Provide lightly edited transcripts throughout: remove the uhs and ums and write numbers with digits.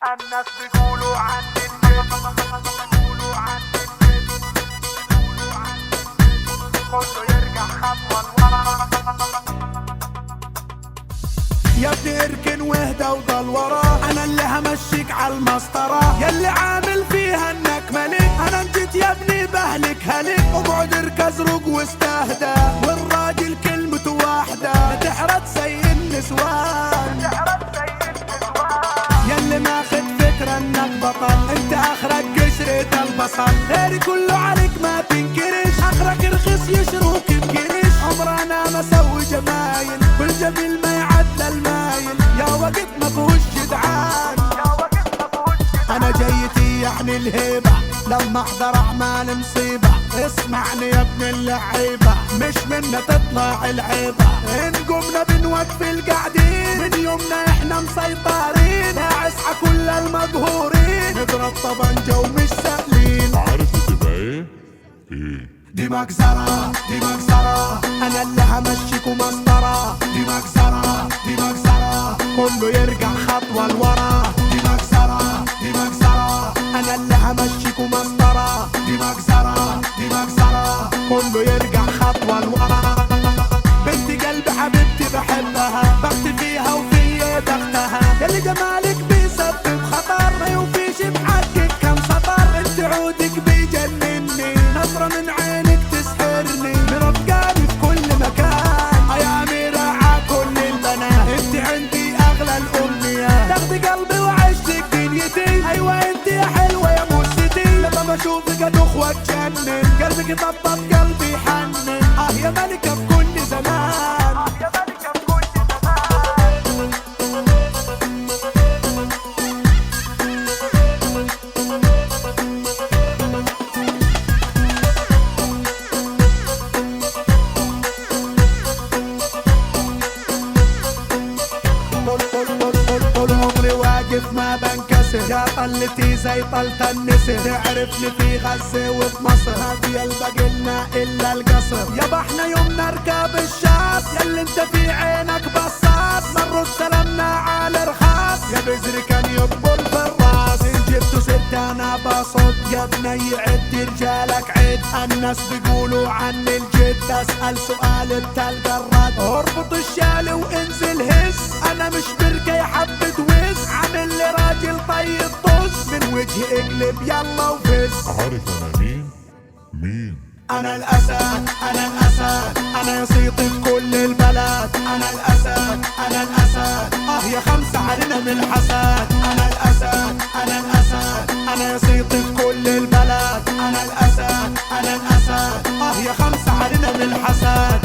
الناس بيقولوا عني النت، بيقولوا عني النت، بيقولوا عني النت، كله يرجع خطوة لورا. يا ابني اركن واهدى وضل ورا، انا اللي همشيك عالمسطرة، ياللي عامل فيها انك ملك، انا نجيت يا ابني بهلك هلك، اقعد اركز رق واستهدى، والراجل كلمته واحدة، لا تحرد زي النسوان، ياللي ماخد فكرة انك بطل، انت اخرك قشرة البصل، غيري كله عليك ما تنكرش، اخرك رخيص يشروك بقرش، عمرنا ما سوي جمايل، والجميل ما يعدل المايل، يا وقت ما فيهوش جدعان، انا جاي يعني الهيبة، لما احضر اعمال مصيبة، اسمعني يا ابن اللعيبة، مش منا تطلع العيبة، ان قمنا بنوقف القاعدين، من يومنا احنا مسيطرين، داعس ع كل المقهورين، نضرب طبنجة ومش سهلين، عارف تبقى ايه؟ دي مجزرة دي مجزرة، انا اللي همشيكوا مسطرة، دي مجزرة دي مجزرة، كله يرجع خطوة لورا، دي مجزرة دي مجزرة، انا اللي همشيكوا مسطرة، دي مجزرة دي مجزرة، كله يرجع خطوة لورا، بنت قلبي حبيبتي بحبها، بخت فيها وفي بختها، ياللي جمالك بيسبب خطر، ما يوفيش بحقك كم سطر، انت عودك بيجنني، نظرة من عينك تسحرني، مرافقاني في كل مكان، يا أميرة ع كل البنات، انت عندي اغلى الامنيات، تاخدي قلبي وعشتك دنيتي، ايوه انت يا حلوة يا موستي، لما بشوفك ادوخ واتجنن، قلبك يطبطب قلبي يحنن، يا ملكة في كل زمان، يا ملكة في كل زمان. طول عمري واقف ما بنكسر، يا طلتي زي طلة النسر، تعرفني في غزة وفي مصر، ما في البقلنا الا القصر، يابا احنا يوم نركب الشاص، ياللي انت في عينك بصاص، مروا سلامنا على رخاص، يا بزري كان يقبل في الراس، ان جبتوا ست انا بصد، يا بني عد رجالك عد، الناس بيقولوا عني الجد، اسأل سؤال بتلقى الرد، اربط الشال وانزل هز، انا مش بركة يا حبة وز، عامل لي راجل طيب طز، من وجهي اقلب يلا وفز، عارف انا مين؟ انا الاسد انا الاسد، انا يصيطي في كل البلد، انا الاسد انا الاسد، يا خمسة علينا من الحسد، انا الاسد انا الاسد، انا يصيطي في كل البلد، انا الاسد انا الاسد، يا خمسة علينا من الحسد.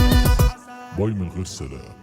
باي من غير سلام.